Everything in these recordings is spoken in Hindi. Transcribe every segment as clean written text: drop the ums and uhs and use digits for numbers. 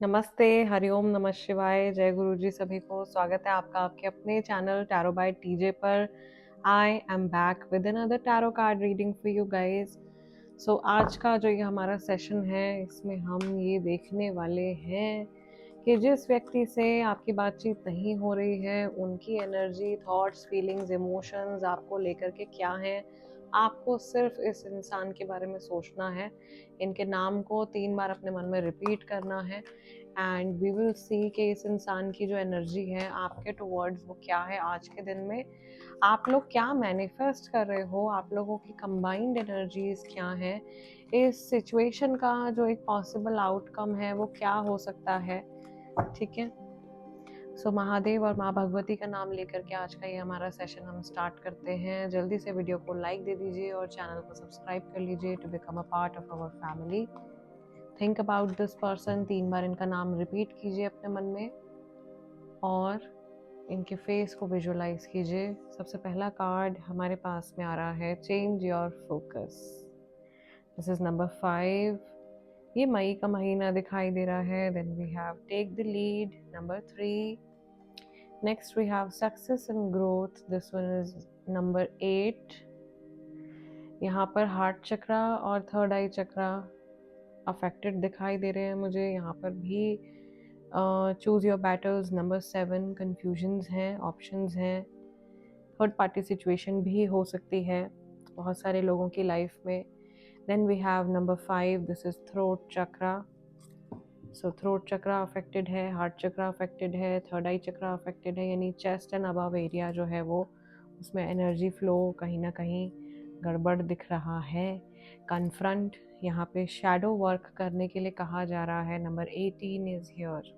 नमस्ते, हरिओम, नमः शिवाय, जय गुरु जी सभी को। स्वागत है आपका आपके अपने चैनल टैरो बाय टीजे पर। I am back with another tarot card reading for you guys. So आज का जो ये हमारा सेशन है, इसमें हम ये देखने वाले हैं कि जिस व्यक्ति से आपकी बातचीत नहीं हो रही है, उनकी एनर्जी, थॉट्स, फीलिंग्स, इमोशंस आपको लेकर के क्या हैं। आपको सिर्फ इस इंसान के बारे में सोचना है, इनके नाम को 3 बार अपने मन में रिपीट करना है एंड वी विल सी कि इस इंसान की जो एनर्जी है आपके टुवर्ड्स वो क्या है। आज के दिन में आप लोग क्या मैनिफेस्ट कर रहे हो, आप लोगों की कंबाइंड एनर्जीज क्या है, इस सिचुएशन का जो एक पॉसिबल आउटकम है वो क्या हो सकता है। ठीक है, सो महादेव और माँ भगवती का नाम लेकर के आज का ये हमारा सेशन हम स्टार्ट करते हैं। जल्दी से वीडियो को लाइक दे दीजिए और चैनल को सब्सक्राइब कर लीजिए to become a part of our family. Think about this person, 3 बार इनका नाम रिपीट कीजिए अपने मन में और इनके फेस को विजुअलाइज कीजिए। सबसे पहला कार्ड हमारे पास में आ रहा है, change your focus. This is number 5। ये मई का महीना दिखाई दे रहा है। Then we have take the lead, number 3। Next we have success and growth, this one is number 8। यहाँ पर हार्ट चक्रा और थर्ड आई चक्रा अफेक्टेड दिखाई दे रहे हैं मुझे। यहाँ पर भी choose your battles, number 7। Confusions हैं, ऑप्शंस हैं, थर्ड पार्टी सिचुएशन भी हो सकती है बहुत सारे लोगों की लाइफ में। Then we have number 5, this is throat chakra. So throat chakra affected है, हार्ट चक्रा अफेक्टेड है, थर्ड आई चक्रा अफेक्टेड है, यानी चेस्ट एंड अबव एरिया जो है वो उसमें एनर्जी फ्लो कहीं ना कहीं गड़बड़ दिख रहा है। कन्फ्रंट, यहाँ पे शैडो वर्क करने के लिए कहा जा रहा है। Number 18 is here.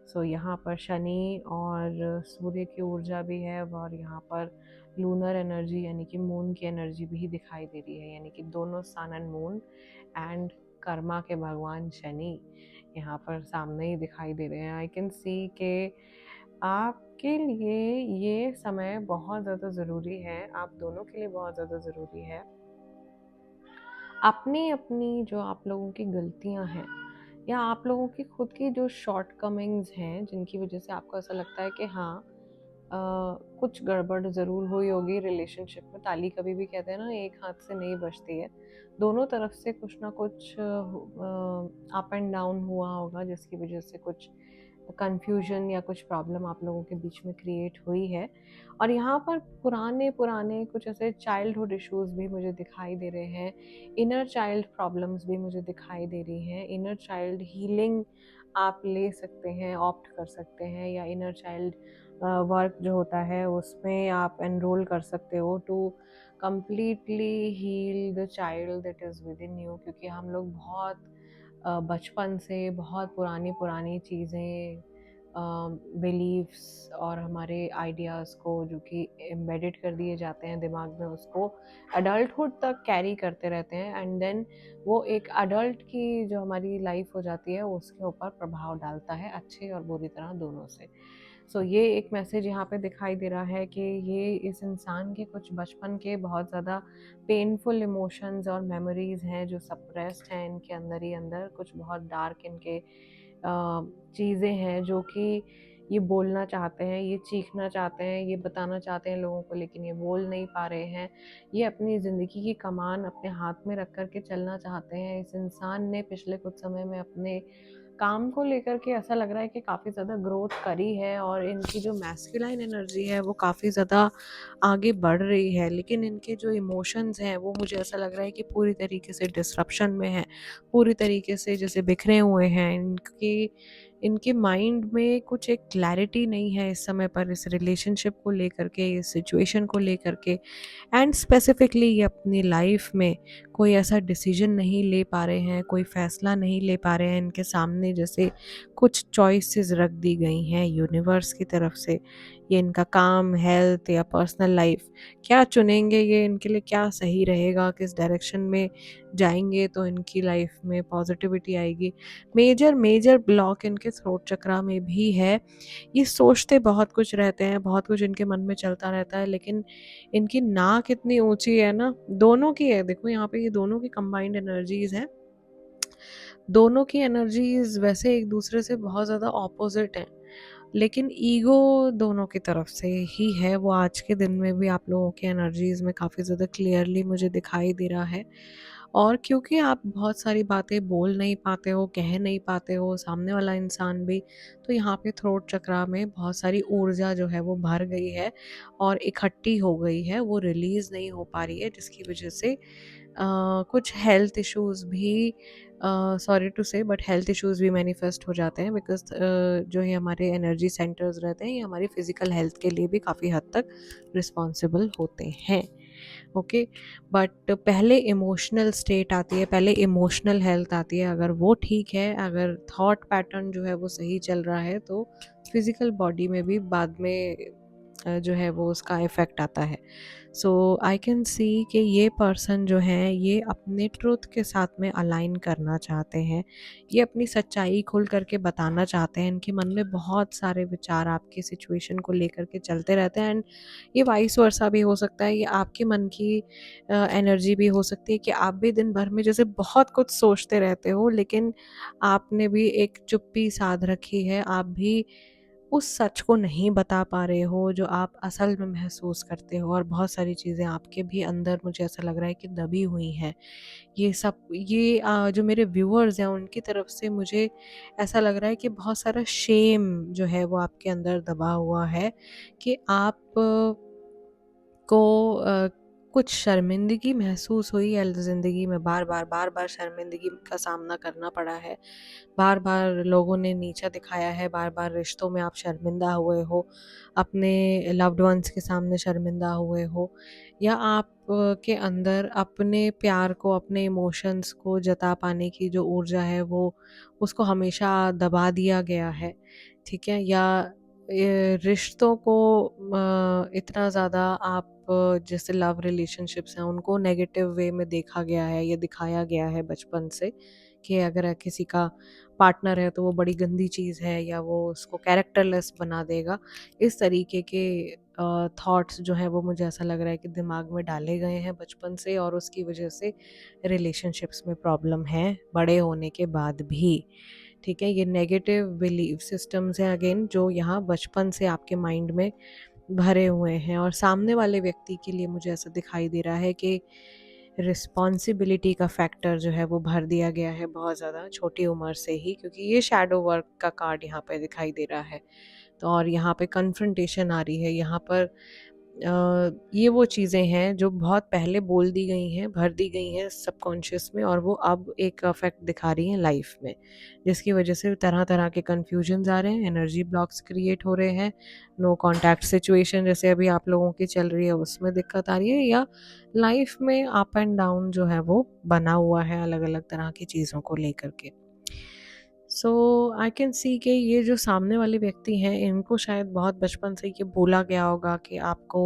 सो यहाँ पर शनि और सूर्य की ऊर्जा भी है और यहाँ पर लूनर एनर्जी यानी कि मून की एनर्जी भी दिखाई दे रही है, यानी कि दोनों सन एंड मून एंड कर्मा के भगवान शनि यहाँ पर सामने ही दिखाई दे रहे हैं। आई कैन सी के आपके लिए ये समय बहुत ज़्यादा ज़रूरी है, आप दोनों के लिए बहुत ज़्यादा ज़रूरी है। अपनी अपनी जो आप लोगों की गलतियां हैं या आप लोगों की खुद की जो शॉर्ट कमिंग्स हैं, जिनकी वजह से आपको ऐसा लगता है कि हाँ कुछ गड़बड़ ज़रूर हुई होगी रिलेशनशिप में। ताली कभी भी कहते हैं ना, एक हाथ से नहीं बजती है, दोनों तरफ से कुछ ना कुछ अप एंड डाउन हुआ होगा, जिसकी वजह से कुछ कंफ्यूजन या कुछ प्रॉब्लम आप लोगों के बीच में क्रिएट हुई है। और यहाँ पर पुराने पुराने कुछ ऐसे चाइल्डहुड इश्यूज भी मुझे दिखाई दे रहे हैं, इनर चाइल्ड प्रॉब्लम्स भी मुझे दिखाई दे रही हैं। इनर चाइल्ड हीलिंग आप ले सकते हैं, ऑप्ट कर सकते हैं, या इनर चाइल्ड वर्क जो होता है उसमें आप एनरोल कर सकते हो to completely heal the child that is within you. क्योंकि हम लोग बहुत बचपन से बहुत पुरानी पुरानी चीज़ें, बिलीव्स और हमारे आइडियाज़ को जो कि एम्बेडेड कर दिए जाते हैं दिमाग में, उसको अडल्टहुड तक कैरी करते रहते हैं एंड देन वो एक अडल्ट की जो हमारी लाइफ हो जाती है उसके ऊपर प्रभाव डालता है, अच्छे और बुरी तरह दोनों से। सो ये एक मैसेज यहाँ पे दिखाई दे रहा है कि ये इस इंसान के कुछ बचपन के बहुत ज़्यादा पेनफुल इमोशंस और मेमोरीज़ हैं जो सप्रेस्ड हैं इनके अंदर ही अंदर। कुछ बहुत डार्क इनके चीज़ें हैं जो कि ये बोलना चाहते हैं, ये चीखना चाहते हैं, ये बताना चाहते हैं लोगों को, लेकिन ये बोल नहीं पा रहे हैं। ये अपनी ज़िंदगी की कमान अपने हाथ में रख कर के चलना चाहते हैं। इस इंसान ने पिछले कुछ समय में अपने काम को लेकर के ऐसा लग रहा है कि काफ़ी ज़्यादा ग्रोथ करी है और इनकी जो मैस्कुलाइन एनर्जी है वो काफ़ी ज़्यादा आगे बढ़ रही है, लेकिन इनके जो इमोशंस हैं वो मुझे ऐसा लग रहा है कि पूरी तरीके से डिसरप्शन में है, पूरी तरीके से जैसे बिखरे हुए हैं। इनके माइंड में कुछ एक क्लैरिटी नहीं है इस समय पर, इस रिलेशनशिप को लेकर के, इस सिचुएशन को लेकर के एंड स्पेसिफिकली ये अपनी लाइफ में कोई ऐसा डिसीजन नहीं ले पा रहे हैं, कोई फ़ैसला नहीं ले पा रहे हैं। इनके सामने जैसे कुछ चॉइसेस रख दी गई हैं यूनिवर्स की तरफ से। ये इनका काम, हेल्थ या पर्सनल लाइफ, क्या चुनेंगे ये, इनके लिए क्या सही रहेगा, किस डायरेक्शन में जाएंगे तो इनकी लाइफ में पॉजिटिविटी आएगी। मेजर मेजर ब्लॉक इनके थ्रोट चक्रा में भी है। ये सोचते बहुत कुछ रहते हैं, बहुत कुछ इनके मन में चलता रहता है, लेकिन इनकी नाक इतनी ऊंची है ना, दोनों की है, देखो यहाँ पे ये दोनों की कंबाइंड एनर्जीज हैं। दोनों की एनर्जीज वैसे एक दूसरे से बहुत ज़्यादा ऑपोजिट हैं, लेकिन ईगो दोनों की तरफ से ही है। वो आज के दिन में भी आप लोगों की एनर्जीज में काफ़ी ज़्यादा क्लियरली मुझे दिखाई दे रहा है। और क्योंकि आप बहुत सारी बातें बोल नहीं पाते हो, कह नहीं पाते हो, सामने वाला इंसान भी, तो यहाँ पे थ्रोट चक्रा में बहुत सारी ऊर्जा जो है वो भर गई है और इकट्ठी हो गई है, वो रिलीज़ नहीं हो पा रही है, जिसकी वजह से कुछ हेल्थ इश्यूज़ भी, सॉरी टू से, बट हेल्थ इश्यूज़ भी मैनिफेस्ट हो जाते हैं, बिकॉज़ जो ये हमारे एनर्जी सेंटर्स रहते हैं, ये हमारी फिज़िकल हेल्थ के लिए भी काफ़ी हद तक रिस्पॉन्सिबल होते हैं। ओके, बट पहले इमोशनल स्टेट आती है, पहले इमोशनल हेल्थ आती है। अगर वो ठीक है, अगर थॉट पैटर्न जो है वो सही चल रहा है, तो फिज़िकल बॉडी में भी बाद में जो है वो उसका इफ़ेक्ट आता है। सो आई कैन सी कि ये पर्सन जो हैं ये अपने ट्रुथ के साथ में अलाइन करना चाहते हैं, ये अपनी सच्चाई खुल करके बताना चाहते हैं। इनके मन में बहुत सारे विचार आपकी सिचुएशन को लेकर के चलते रहते हैं, एंड ये वाइस वर्सा भी हो सकता है, ये आपके मन की एनर्जी भी हो सकती है कि आप भी दिन भर में जैसे बहुत कुछ सोचते रहते हो, लेकिन आपने भी एक चुप्पी साध रखी है, आप भी उस सच को नहीं बता पा रहे हो जो आप असल में महसूस करते हो, और बहुत सारी चीज़ें आपके भी अंदर मुझे ऐसा लग रहा है कि दबी हुई हैं। ये सब ये जो मेरे व्यूअर्स हैं उनकी तरफ से मुझे ऐसा लग रहा है कि बहुत सारा शेम जो है वो आपके अंदर दबा हुआ है, कि आप को कुछ शर्मिंदगी महसूस हुई है ज़िंदगी में, बार-बार शर्मिंदगी का सामना करना पड़ा है। बार-बार लोगों ने नीचा दिखाया है, बार-बार रिश्तों में आप शर्मिंदा हुए हो, अपने लव्ड वन्स के सामने शर्मिंदा हुए हो, या आप के अंदर अपने प्यार को, अपने इमोशंस को जता पाने की जो ऊर्जा है वो उसको हमेशा दबा दिया गया है, ठीक है? या ये रिश्तों को इतना ज़्यादा आप जैसे लव रिलेशनशिप्स हैं उनको नेगेटिव वे में देखा गया है या दिखाया गया है बचपन से, कि अगर किसी का पार्टनर है तो वो बड़ी गंदी चीज़ है या वो उसको कैरेक्टरलेस बना देगा। इस तरीके के थॉट्स जो हैं वो मुझे ऐसा लग रहा है कि दिमाग में डाले गए हैं बचपन से, और उसकी वजह से रिलेशनशिप्स में प्रॉब्लम है बड़े होने के बाद भी। ठीक है, ये नेगेटिव बिलीफ सिस्टम्स हैं अगेन, जो यहाँ बचपन से आपके माइंड में भरे हुए हैं, और सामने वाले व्यक्ति के लिए मुझे ऐसा दिखाई दे रहा है कि रिस्पॉन्सिबिलिटी का फैक्टर जो है वो भर दिया गया है बहुत ज़्यादा छोटी उम्र से ही, क्योंकि ये शैडो वर्क का कार्ड यहाँ पे दिखाई दे रहा है। तो और यहाँ पे कन्फ्रंटेशन आ रही है, यहाँ पर ये वो चीज़ें हैं जो बहुत पहले बोल दी गई हैं, भर दी गई हैं सबकॉन्शियस में, और वो अब एक इफ़ेक्ट दिखा रही हैं लाइफ में, जिसकी वजह से तरह-तरह के कन्फ्यूजन्स आ रहे हैं, एनर्जी ब्लॉक्स क्रिएट हो रहे हैं, नो कॉन्टैक्ट सिचुएशन जैसे अभी आप लोगों की चल रही है उसमें दिक्कत आ रही है, या लाइफ में अप एंड डाउन जो है वो बना हुआ है अलग-अलग तरह की चीज़ों को लेकर के। सो आई कैन सी कि ये जो सामने वाले व्यक्ति हैं इनको शायद बहुत बचपन से ये बोला गया होगा कि आपको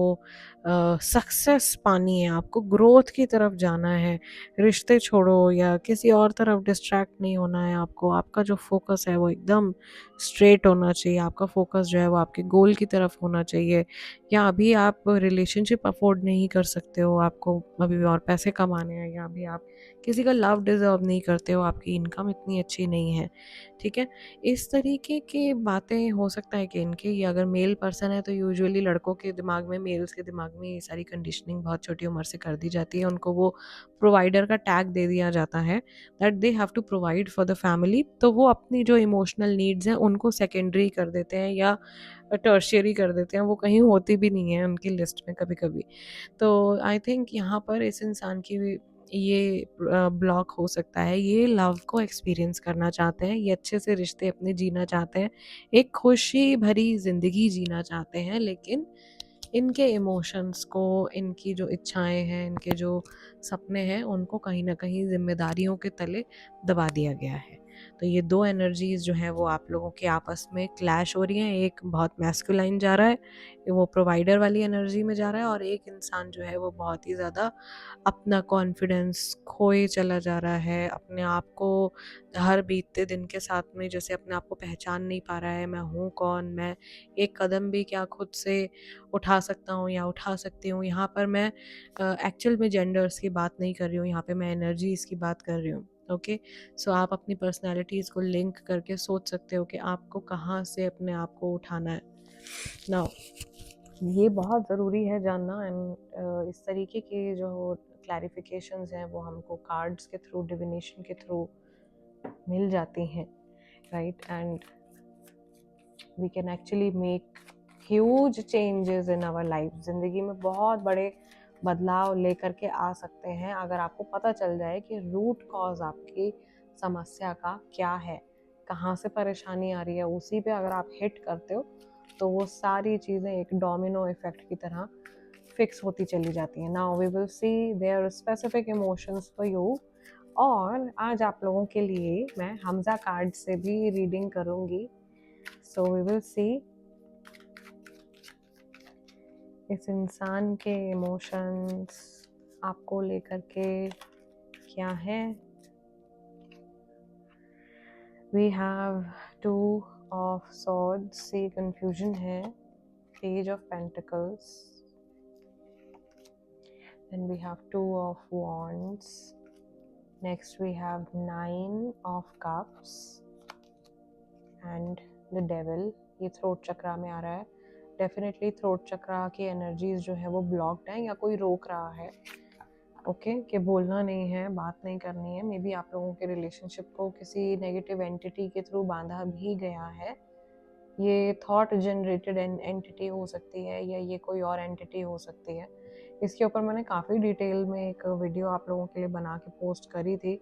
सक्सेस पानी है, आपको ग्रोथ की तरफ जाना है, रिश्ते छोड़ो या किसी और तरफ डिस्ट्रैक्ट नहीं होना है आपको, आपका जो फोकस है वो एकदम स्ट्रेट होना चाहिए, आपका फोकस जो है वो आपके गोल की तरफ होना चाहिए, या अभी आप रिलेशनशिप अफोर्ड नहीं कर सकते हो, आपको अभी और पैसे कमाने हैं, या अभी आप किसी का लव डिज़र्व नहीं करते हो, आपकी इनकम इतनी अच्छी नहीं है, ठीक है? इस तरीके की बातें हो सकता है कि इनके, ये अगर मेल पर्सन है तो यूजुअली लड़कों के दिमाग में, मेल्स के दिमाग में ये सारी कंडीशनिंग बहुत छोटी उम्र से कर दी जाती है। उनको वो प्रोवाइडर का टैग दे दिया जाता है, that they have to provide for the family, तो वो अपनी जो इमोशनल नीड्स हैं उनको सेकेंडरी कर देते हैं या टर्शियरी कर देते हैं, वो कहीं होती भी नहीं है उनकी लिस्ट में कभी-कभी। तो आई थिंक यहाँ पर इस इंसान की ये ब्लॉक हो सकता है, ये लव को एक्सपीरियंस करना चाहते हैं, ये अच्छे से रिश्ते अपने जीना चाहते हैं, एक खुशी भरी ज़िंदगी जीना चाहते हैं, लेकिन इनके इमोशंस को, इनकी जो इच्छाएँ हैं, इनके जो सपने हैं, उनको कहीं न कहीं ज़िम्मेदारियों के तले दबा दिया गया है। तो ये 2 एनर्जीज़ जो हैं वो आप लोगों के आपस में क्लैश हो रही हैं, एक बहुत मैस्कुलाइन जा रहा है, वो प्रोवाइडर वाली एनर्जी में जा रहा है, और एक इंसान जो है वो बहुत ही ज़्यादा अपना कॉन्फिडेंस खोए चला जा रहा है, अपने आप को हर बीतते दिन के साथ में जैसे अपने आप को पहचान नहीं पा रहा है, मैं हूँ कौन? मैं एक कदम भी क्या खुद से उठा सकता हूँ या उठा सकती हूँ? यहाँ पर मैं एक्चुअल में जेंडर्स की बात नहीं कर रही हूँ, यहाँ पे मैं एनर्जीज़ की बात कर रही हूँ। ओके, सो आप अपनी पर्सनैलिटीज़ को लिंक करके सोच सकते हो कि आपको कहाँ से अपने आप को उठाना है। नाउ ये बहुत ज़रूरी है जानना, एंड इस तरीके के जो क्लैरिफिकेशंस हैं वो हमको कार्ड्स के थ्रू, डिविनेशन के थ्रू मिल जाती हैं, right? And we can actually make huge changes in our life. ज़िंदगी में बहुत बड़े बदलाव लेकर के आ सकते हैं अगर आपको पता चल जाए कि रूट कॉज आपकी समस्या का क्या है, कहाँ से परेशानी आ रही है। उसी पे अगर आप हिट करते हो तो वो सारी चीज़ें एक डोमिनो इफेक्ट की तरह फिक्स होती चली जाती हैं। Now we will see their specific emotions for you. और आज आप लोगों के लिए मैं हमजा कार्ड से भी रीडिंग करूँगी। सो वी विल सी इस इंसान के इमोशंस आपको लेकर के क्या है। वी हैव 2 ऑफ सॉर्ड्स, ये कंफ्यूजन है। Page of pentacles, then we have 2 of wands, next we have 9 of cups and the devil। ये थ्रोट चक्रा में आ रहा है। डेफिनेटली थ्रोट चक्रा की एनर्जीज जो है वो ब्लॉक्ड है या कोई रोक रहा है, ओके, कि बोलना नहीं है, बात नहीं करनी है। मे बी आप लोगों के रिलेशनशिप को किसी नेगेटिव एंटिटी के थ्रू बांधा भी गया है। ये थॉट जनरेटेड एंटिटी हो सकती है या ये कोई और एंटिटी हो सकती है। इसके ऊपर मैंने काफ़ी डिटेल में एक वीडियो आप लोगों के लिए बना के पोस्ट करी थी,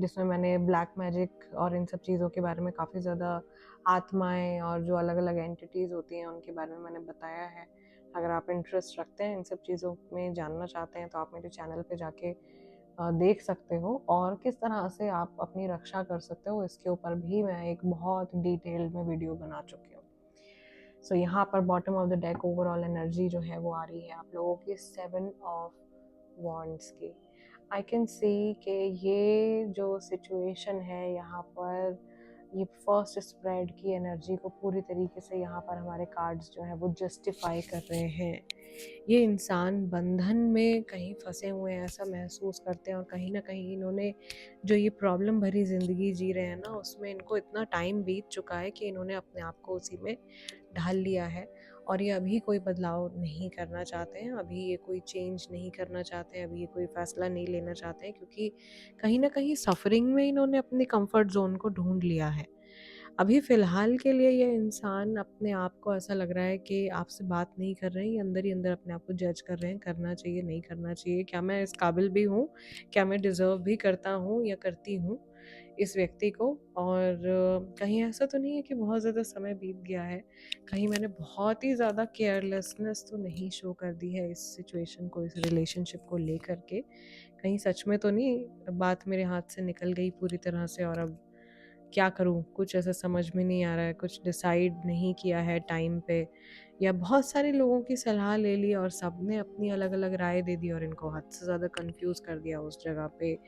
जिसमें मैंने ब्लैक मैजिक और इन सब चीज़ों के बारे में, काफ़ी ज़्यादा आत्माएं और जो अलग अलग एंटिटीज़ होती हैं उनके बारे में मैंने बताया है। अगर आप इंटरेस्ट रखते हैं इन सब चीज़ों में, जानना चाहते हैं, तो आप मेरे चैनल पे जाके देख सकते हो। और किस तरह से आप अपनी रक्षा कर सकते हो, इसके ऊपर भी मैं एक बहुत डिटेल्ड में वीडियो बना चुकी हूँ। सो यहाँ पर bottom of the deck overall energy जो है वो आ रही है आप लोगों की 7 ऑफ वॉन्ड्स की। आई कैन सी कि ये जो सिचुएशन है यहाँ पर, ये फर्स्ट स्प्रेड की एनर्जी को पूरी तरीके से यहाँ पर हमारे कार्ड्स जो है वो जस्टिफाई कर रहे हैं। ये इंसान बंधन में कहीं फंसे हुए हैं ऐसा महसूस करते हैं, और कहीं ना कहीं इन्होंने जो ये प्रॉब्लम भरी ज़िंदगी जी रहे हैं ना, उसमें इनको इतना टाइम बीत चुका है कि इन्होंने अपने आप को उसी में ढाल लिया है। और ये अभी कोई बदलाव नहीं करना चाहते हैं, अभी ये कोई चेंज नहीं करना चाहते हैं, अभी ये कोई फ़ैसला नहीं लेना चाहते हैं, क्योंकि कहीं ना कहीं सफरिंग में इन्होंने अपने कंफर्ट जोन को ढूंढ लिया है। अभी फ़िलहाल के लिए ये इंसान अपने आप को ऐसा लग रहा है कि आपसे बात नहीं कर रहे हैं, ये अंदर ही अंदर अपने आप को जज कर रहे हैं, करना चाहिए, नहीं करना चाहिए, क्या मैं इस काबिल भी हूँ, क्या मैं डिज़र्व भी करता हूँ या करती हूँ इस व्यक्ति को। और कहीं ऐसा तो नहीं है कि बहुत ज़्यादा समय बीत गया है, कहीं मैंने बहुत ही ज़्यादा केयरलेसनेस तो नहीं शो कर दी है इस सिचुएशन को, इस रिलेशनशिप को लेकर के, कहीं सच में तो नहीं बात मेरे हाथ से निकल गई पूरी तरह से, और अब क्या करूँ, कुछ ऐसा समझ में नहीं आ रहा है, कुछ डिसाइड नहीं किया है टाइम पे, या बहुत सारे लोगों की सलाह ले ली और सबने अपनी अलग अलग राय दे दी और इनको हद से ज़्यादा कंफ्यूज कर दिया उस जगह पे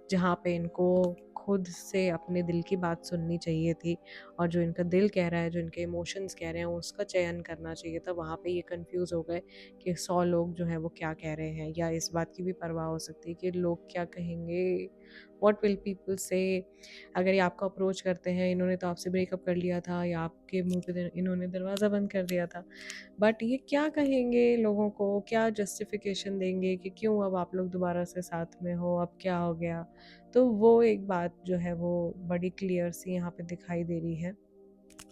जहाँ पे इनको खुद से अपने दिल की बात सुननी चाहिए थी, और जो इनका दिल कह रहा है, जो इनके इमोशंस कह रहे हैं, उसका चयन करना चाहिए था। वहाँ पे ये कंफ्यूज हो गए कि 100 लोग जो हैं वो क्या कह रहे हैं, या इस बात की भी परवाह हो सकती है कि लोग क्या कहेंगे, व्हाट विल पीपल से। अगर ये आपको अप्रोच करते हैं, इन्होंने तो आपसे ब्रेकअप कर लिया था या आपके मुंह पे इन्होंने दरवाज़ा बंद कर दिया था, बट ये क्या कहेंगे लोगों को, क्या जस्टिफिकेशन देंगे कि क्यों अब आप लोग दोबारा से साथ में हो, अब क्या हो गया। तो वो एक बात जो है वो बड़ी क्लियर सी यहाँ पे दिखाई दे रही है।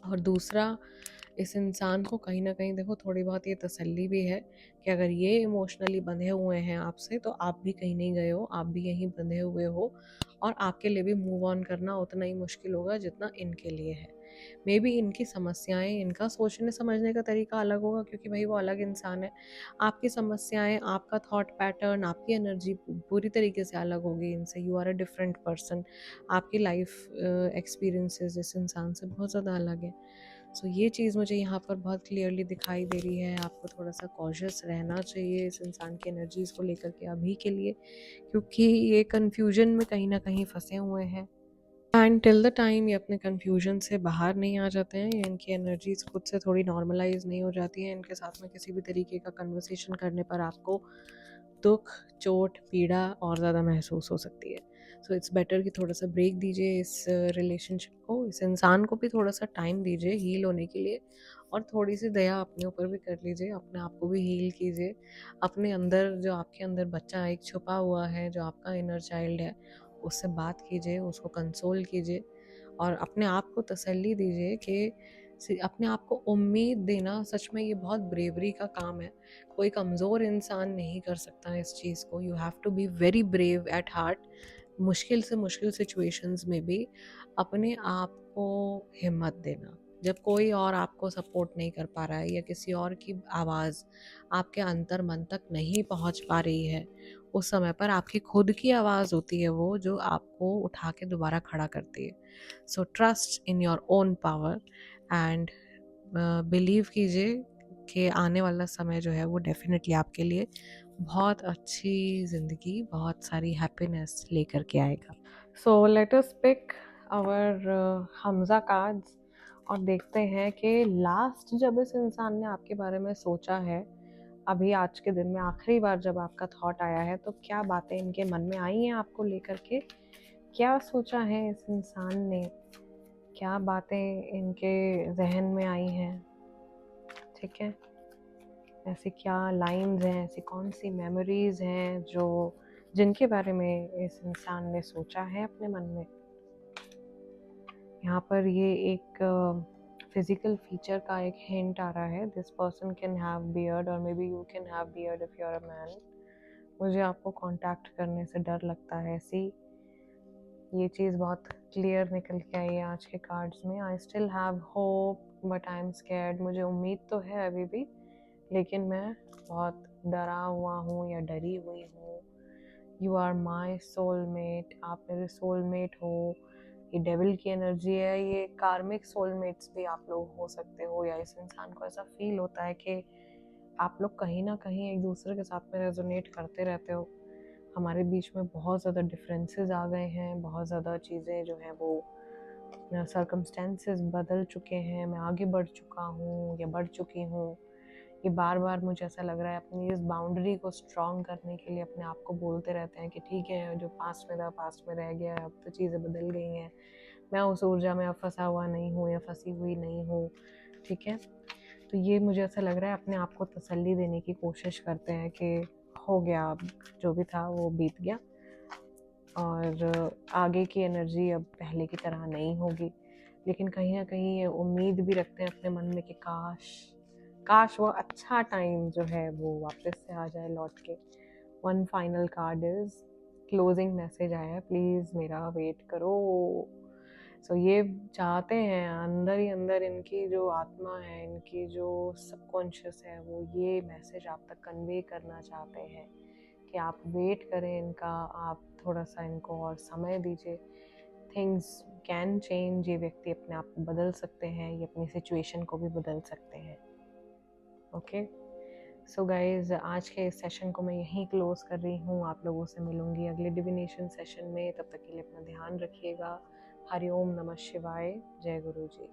और दूसरा, इस इंसान को कहीं ना कहीं देखो थोड़ी बहुत ये तसल्ली भी है कि अगर ये इमोशनली बंधे हुए हैं आपसे, तो आप भी कहीं नहीं गए हो, आप भी यहीं बंधे हुए हो, और आपके लिए भी मूव ऑन करना उतना ही मुश्किल होगा जितना इनके लिए है। मे बी इनकी समस्याएं, इनका सोचने समझने का तरीका अलग होगा, क्योंकि भाई वो अलग इंसान है। आपकी समस्याएं, आपका थॉट पैटर्न, आपकी एनर्जी पूरी तरीके से अलग होगी इनसे। You are a different person, आपकी लाइफ एक्सपीरियंसेस इस इंसान से बहुत ज़्यादा अलग है। सो ये चीज़ मुझे यहाँ पर बहुत क्लियरली दिखाई दे रही है। आपको थोड़ा सा कॉशियस रहना चाहिए इस इंसान की एनर्जीज़ को लेकर के अभी के लिए, क्योंकि ये कन्फ्यूजन में कहीं ना कहीं फंसे हुए हैं। एंड टिल द टाइम ये अपने कन्फ्यूजन से बाहर नहीं आ जाते हैं, या इनकी एनर्जीज खुद से थोड़ी नॉर्मलाइज नहीं हो जाती हैं, इनके साथ में किसी भी तरीके का कन्वर्सेशन करने पर आपको दुख, चोट, पीड़ा और ज़्यादा महसूस हो सकती है। सो इट्स बेटर कि थोड़ा सा ब्रेक दीजिए इस रिलेशनशिप को, इस इंसान को भी थोड़ा सा टाइम दीजिए हील होने के लिए, और थोड़ी सी दया अपने ऊपर भी कर लीजिए, अपने आप को भी हील कीजिए। अपने अंदर जो आपके अंदर बच्चा एक छुपा हुआ है, जो आपका इनर चाइल्ड है, उससे बात कीजिए, उसको कंसोल कीजिए, और अपने आप को तसल्ली दीजिए कि अपने आप को उम्मीद देना सच में ये बहुत ब्रेवरी का काम है। कोई कमज़ोर इंसान नहीं कर सकता इस चीज़ को। You have to be very brave at heart. मुश्किल से मुश्किल सिचुएशंस में भी अपने आप को हिम्मत देना। जब कोई और आपको सपोर्ट नहीं कर पा रहा है, या किसी और की आवाज़ आपके अंतर मन तक नहीं पहुंच पा रही है, उस समय पर आपकी खुद की आवाज़ होती है वो, जो आपको उठा के दोबारा खड़ा करती है। So trust in your own power and believe कीजिए कि आने वाला समय जो है वो डेफिनेटली आपके लिए बहुत अच्छी ज़िंदगी, बहुत सारी हैप्पीनेस लेकर के आएगा। So let us pick our हमज़ा कार्ड्स और देखते हैं कि लास्ट जब इस इंसान ने आपके बारे में सोचा है, अभी आज के दिन में आखिरी बार जब आपका थॉट आया है, तो क्या बातें इनके मन में आई हैं आपको लेकर के? क्या सोचा है इस इंसान ने? क्या बातें इनके जहन में आई हैं? ठीक है, ऐसी क्या लाइन्स हैं, ऐसी कौन सी मेमोरीज हैं जो जिनके बारे में इस इंसान ने सोचा है अपने मन में? यहाँ पर ये एक फिजिकल फीचर का एक हिंट आ रहा है। This person can have beard, और maybe you can have beard if you are a man. मुझे आपको कांटेक्ट करने से डर लगता है, ऐसी ये चीज़ बहुत क्लियर निकल के आई है आज के कार्ड्स में। I still have hope but I am scared. मुझे उम्मीद तो है अभी भी, लेकिन मैं बहुत डरा हुआ हूँ या डरी हुई हूँ। यू आर माई सोलमेट, आप मेरे सोलमेट हो। ये डेविल की एनर्जी है, ये कार्मिक सोलमेट्स भी आप लोग हो सकते हो, या इस इंसान को ऐसा फील होता है कि आप लोग कहीं ना कहीं एक दूसरे के साथ में रेजोनेट करते रहते हो। हमारे बीच में बहुत ज़्यादा डिफरेंसेस आ गए हैं, बहुत ज़्यादा चीज़ें जो हैं वो सर्कमस्टेंसेस बदल चुके हैं। मैं आगे बढ़ चुका हूँ या बढ़ चुकी हूँ। ये बार बार मुझे ऐसा लग रहा है अपनी इस बाउंड्री को स्ट्रॉन्ग करने के लिए अपने आप को बोलते रहते हैं कि ठीक है, जो पास्ट में था पास्ट में रह गया, अब तो चीज़ें बदल गई हैं, मैं उस ऊर्जा में अब फंसा हुआ नहीं हूँ या फंसी हुई नहीं हूँ। ठीक है, तो ये मुझे ऐसा लग रहा है अपने आप को तसल्ली देने की कोशिश करते हैं कि हो गया, अब जो भी था वो बीत गया, और आगे की एनर्जी अब पहले की तरह नहीं होगी। लेकिन कहीं ना कहीं ये उम्मीद भी रखते हैं अपने मन में कि काश वो अच्छा टाइम जो है वो वापस से आ जाए लौट के। One final card is closing message आया है, प्लीज़ मेरा वेट करो। सो ये चाहते हैं अंदर ही अंदर, इनकी जो आत्मा है, इनकी जो सबकॉन्शियस है, वो ये मैसेज आप तक कन्वे करना चाहते हैं कि आप वेट करें इनका, आप थोड़ा सा इनको और समय दीजिए। Things can change. ये व्यक्ति अपने आप को बदल सकते हैं, ये अपनी सिचुएशन को भी बदल सकते हैं। ओके, सो गाइज आज के इस सेशन को मैं यहीं क्लोज कर रही हूँ। आप लोगों से मिलूंगी अगले डिविनेशन सेशन में। तब तक के लिए अपना ध्यान रखिएगा। हरिओम नमः शिवाय। जय गुरु जी।